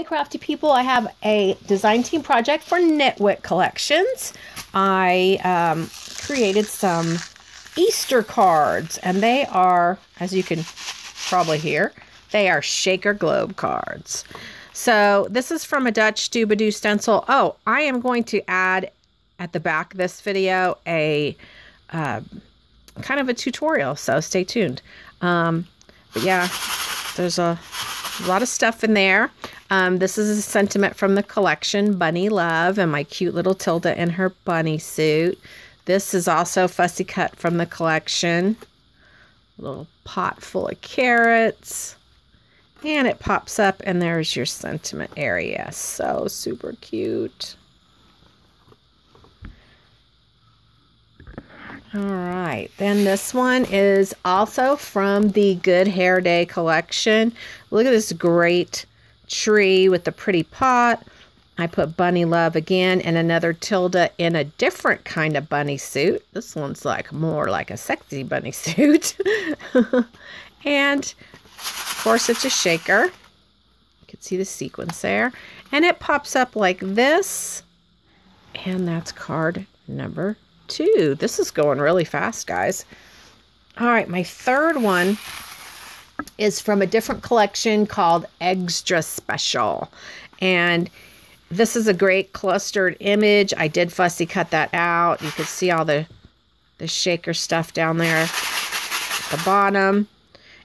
Crafty people, I have a design team project for Nit Wit collections. I created some Easter cards, and they are, as you can probably hear, they are shaker globe cards. So this is from a Dutch doobadoo stencil. Oh, I am going to add at the back of this video a kind of a tutorial, so stay tuned. But yeah, there's a lot of stuff in there. This is a sentiment from the collection, Bunny Love, and my cute little Tilda in her bunny suit. This is also fussy cut from the collection. A little pot full of carrots. And it pops up, and there's your sentiment area. So super cute. All right, then this one is also from the Good Hair Day collection. Look at this great tree with the pretty pot. I put Bunny Love again and another Tilda in a different kind of bunny suit. This one's like more like a sexy bunny suit. And of course it's a shaker. You can see the sequins there. And it pops up like this. And that's card number 2. This is going really fast, guys. All right, my third one is from a different collection called Extra Special. And this is a great clustered image. I did fussy cut that out. You can see all the shaker stuff down there at the bottom.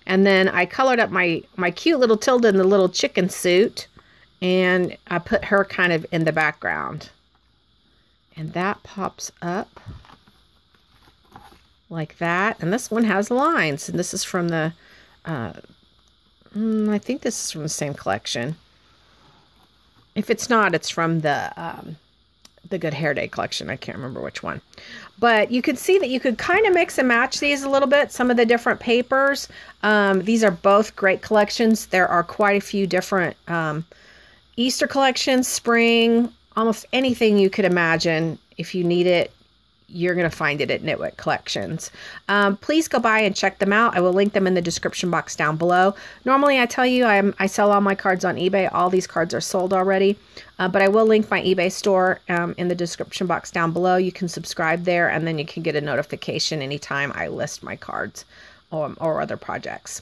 And then I colored up my cute little Tilda in the little chicken suit. And I put her kind of in the background. And that pops up like that. And this one has lines. And this is from the I think this is from the same collection. If it's not, it's from the Good Hair Day collection. I can't remember which one. But you can see that you could kind of mix and match these a little bit, some of the different papers. These are both great collections. There are quite a few different Easter collections, spring, almost anything you could imagine. If you need it, you're going to find it at Nit Wit Collections. Please go by and check them out. I will link them in the description box down below. Normally, I tell you, I sell all my cards on eBay. All these cards are sold already. But I will link my eBay store in the description box down below. You can subscribe there, and then you can get a notification anytime I list my cards or other projects.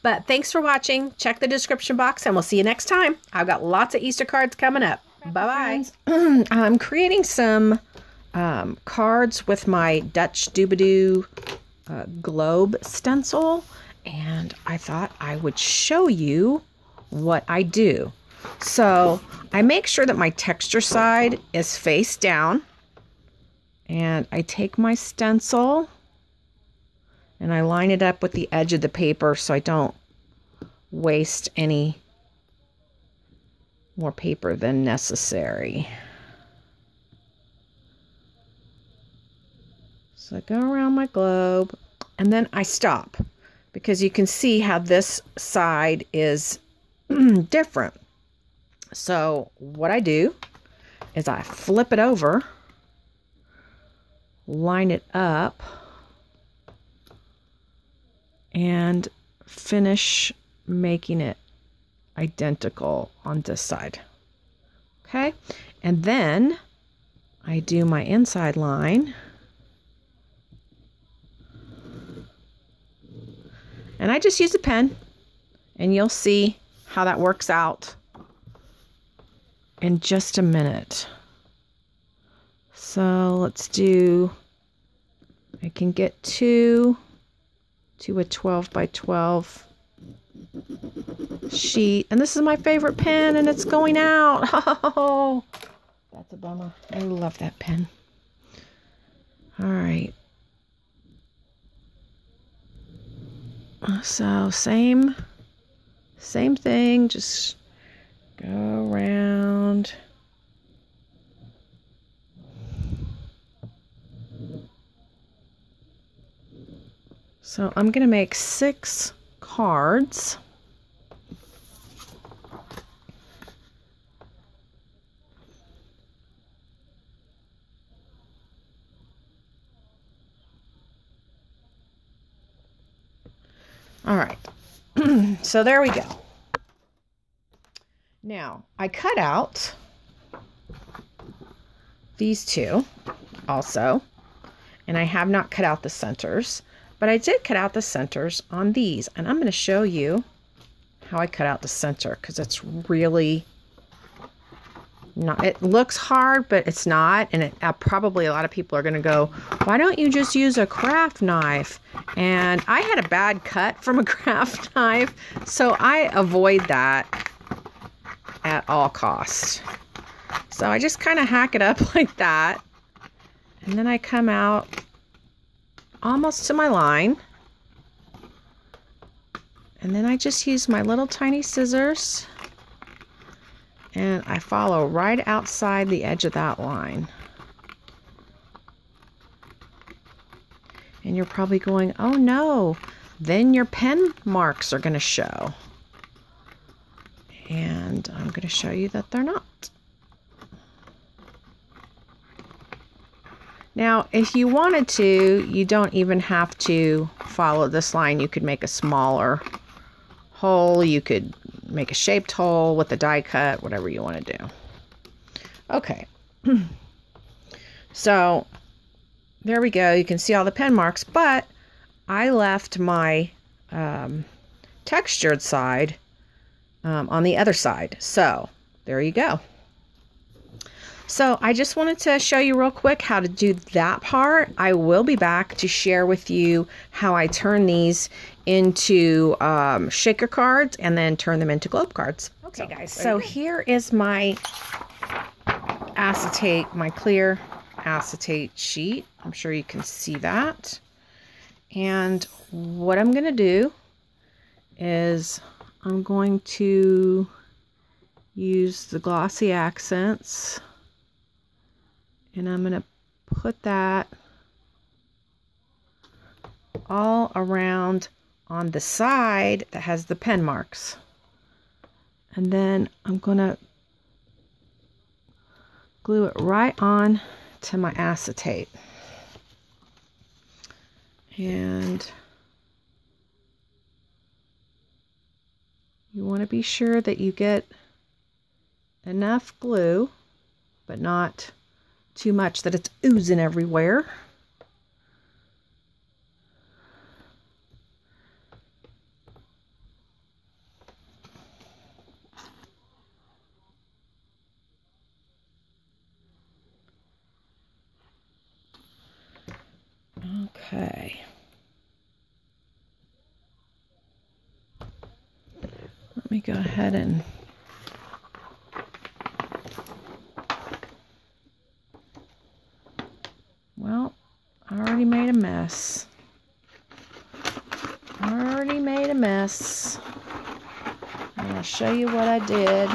But thanks for watching. Check the description box, and we'll see you next time. I've got lots of Easter cards coming up. Bye-bye. I'm creating some cards with my Dutch doobadoo globe stencil, and I thought I would show you what I do. So I make sure that my texture side is face down, and I take my stencil and I line it up with the edge of the paper so I don't waste any more paper than necessary. So I go around my globe, and then I stop, because you can see how this side is different. So what I do is I flip it over, line it up, and finish making it identical on this side. Okay, and then I do my inside line. And I just use a pen, and you'll see how that works out in just a minute. So let's do, I can get two to a 12 by 12 sheet. And this is my favorite pen, and it's going out. Oh, that's a bummer. I love that pen. All right. So same thing, just go around. So I'm going to make 6 cards. All right. So there we go. Now, I cut out these 2 also, and I have not cut out the centers, but I did cut out the centers on these, and I'm going to show you how I cut out the center, because it's really not, it looks hard, but it's not, and probably a lot of people are going to go, why don't you just use a craft knife? And I had a bad cut from a craft knife, so I avoid that at all costs. So I just kind of hack it up like that, and then I come out almost to my line, and then I just use my little tiny scissors and I follow right outside the edge of that line. And you're probably going, oh no, then your pen marks are going to show. And I'm going to show you that they're not. Now, if you wanted to, you don't even have to follow this line. You could make a smaller hole. You could make a shaped hole with a die cut, whatever you want to do. Okay. So there we go. You can see all the pen marks, but I left my textured side on the other side. So there you go. So I just wanted to show you real quick how to do that part. I will be back to share with you how I turn these into shaker cards and then turn them into globe cards. Okay, guys, so here is my acetate, my clear acetate sheet. I'm sure you can see that. And what I'm going to do is I'm going to use the glossy accents. And I'm going to put that all around on the side that has the pen marks. And then I'm going to glue it right on to my acetate. And you want to be sure that you get enough glue, but not too much that it's oozing everywhere. Okay. Let me go ahead and well, I already made a mess. And I'll show you what I did.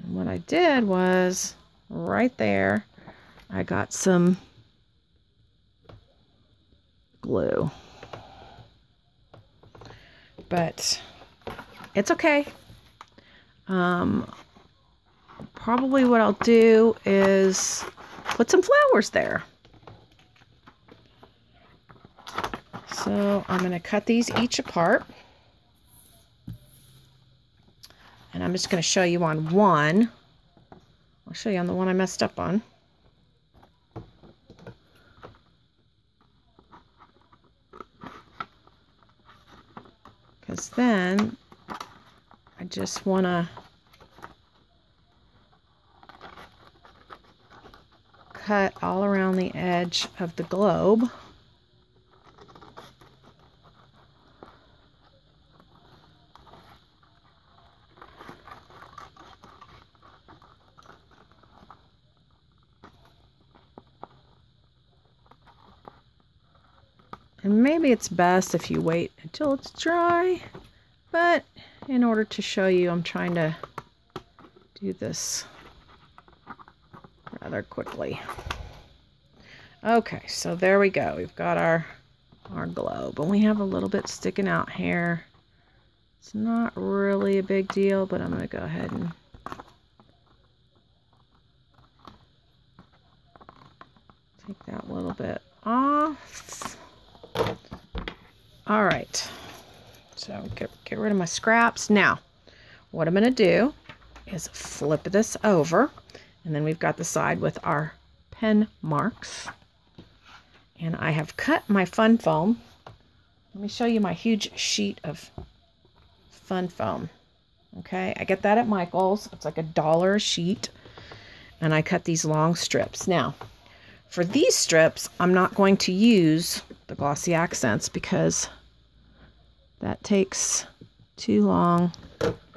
And what I did was right there, I got some glue. But it's okay. Probably what I'll do is put some flowers there. So I'm going to cut these each apart. And I'm just going to show you on one. I'll show you on the one I messed up on. Because then I just want to cut all around the edge of the globe. And maybe it's best if you wait until it's dry, but in order to show you, I'm trying to do this rather quickly. Okay, so there we go. We've got our globe, and we have a little bit sticking out here. It's not really a big deal, but I'm going to go ahead and take that little bit off. All right, so get rid of my scraps. Now, what I'm going to do is flip this over, and then we've got the side with our pen marks. And I have cut my fun foam. Let me show you my huge sheet of fun foam. Okay, I get that at Michael's. It's like $1 a sheet. And I cut these long strips. Now, for these strips, I'm not going to use the glossy accents because that takes too long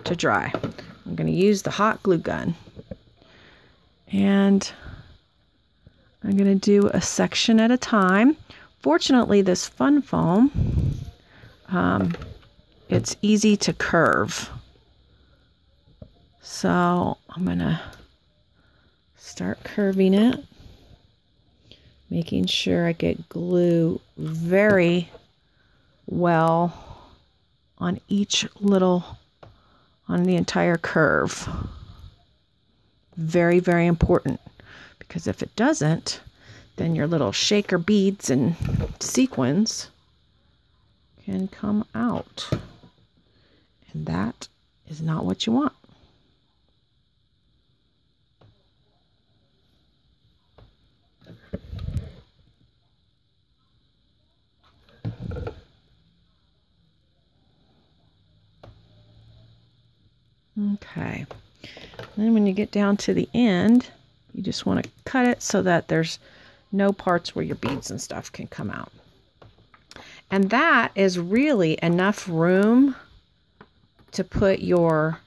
to dry. I'm going to use the hot glue gun. And I'm going to do a section at a time. Fortunately, this fun foam, it's easy to curve. So I'm going to start curving it, making sure I get glue very well on each on the entire curve. Very, very important. Because if it doesn't, then your little shaker beads and sequins can come out. And that is not what you want. Okay. Then when you get down to the end, you just want to cut it so that there's no parts where your beads and stuff can come out. And that is really enough room to put your,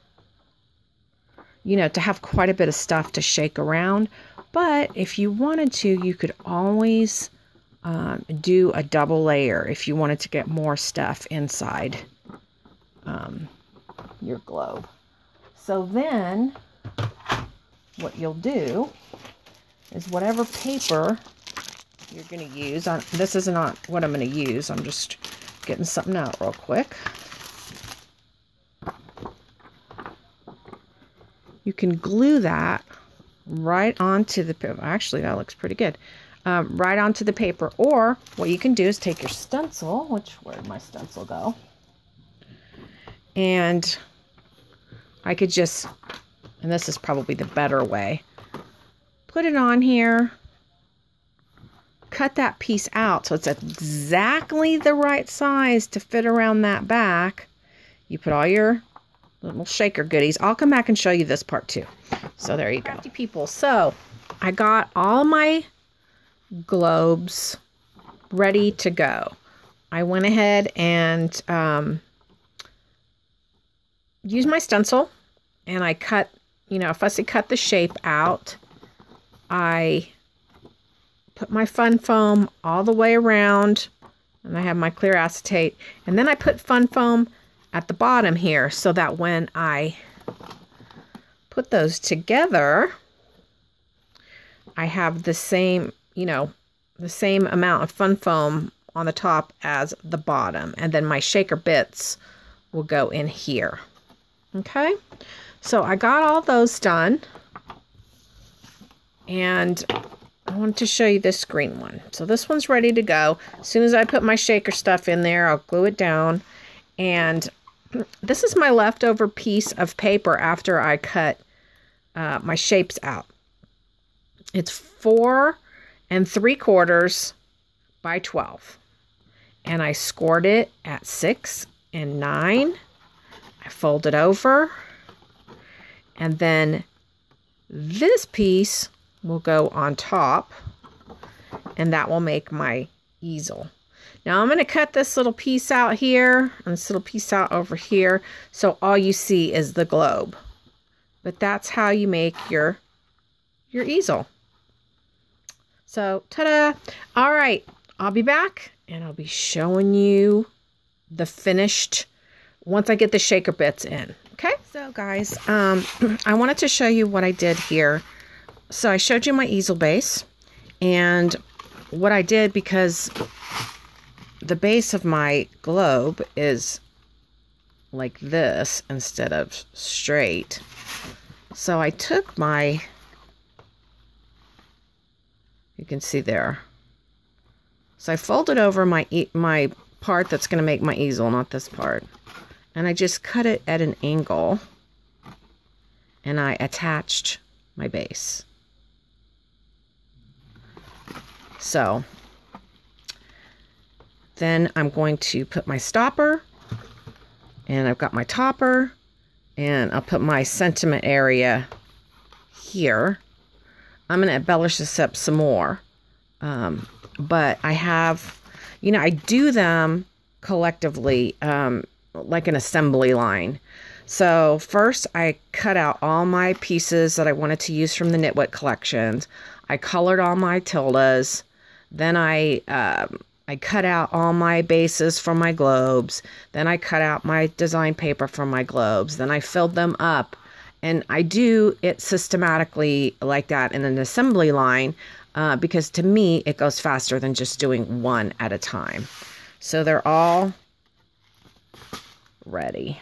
to have quite a bit of stuff to shake around. But if you wanted to, you could always do a double layer if you wanted to get more stuff inside your globe. So then what you'll do is whatever paper you're going to use, this is not what I'm going to use, I'm just getting something out real quick. You can glue that right onto the paper. Actually, that looks pretty good. Right onto the paper. Or what you can do is take your stencil, where'd my stencil go? And I could just, and this is probably the better way, put it on here, cut that piece out so it's exactly the right size to fit around that back. You put all your little shaker goodies. I'll come back and show you this part too. So there you go. Crafty people. So I got all my globes ready to go. I went ahead and used my stencil and I cut, fussy cut the shape out. I put my fun foam all the way around and I have my clear acetate. And then I put fun foam at the bottom here so that when I put those together, I have the same, the same amount of fun foam on the top as the bottom. And then my shaker bits will go in here. Okay, so I got all those done. And I wanted to show you this green one. So this one's ready to go. As soon as I put my shaker stuff in there, I'll glue it down. And this is my leftover piece of paper after I cut my shapes out. It's 4 3/4 by 12. And I scored it at 6 and 9. I fold it over. And then this piece will go on top. And that will make my easel. Now I'm going to cut this little piece out here and this little piece out over here. So all you see is the globe. But that's how you make your easel. So ta-da! All right, I'll be back and I'll be showing you the finished once I get the shaker bits in. Okay, so guys, I wanted to show you what I did here. So I showed you my easel base, and what I did, because the base of my globe is like this instead of straight. So I took my, you can see there. So I folded over my part that's going to make my easel, not this part. And I just cut it at an angle, and I attached my base. So then I'm going to put my stopper, and I've got my topper, and I'll put my sentiment area here. I'm going to embellish this up some more. But I have, you know, I do them collectively, like an assembly line. So first I cut out all my pieces that I wanted to use from the Nit Wit collections. I colored all my tildas. Then I cut out all my bases from my globes. Then I cut out my design paper from my globes. Then I filled them up. And I do it systematically like that in an assembly line, because to me, it goes faster than just doing one at a time. So they're all ready.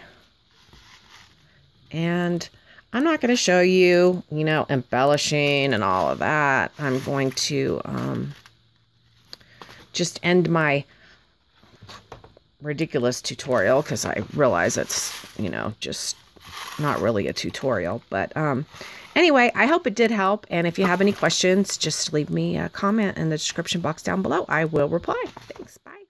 And I'm not going to show you, you know, embellishing and all of that. I'm going to just end my ridiculous tutorial, because I realize it's, you know, just not really a tutorial. But anyway, I hope it did help. And if you have any questions, just leave me a comment in the description box down below. I will reply. Thanks. Bye.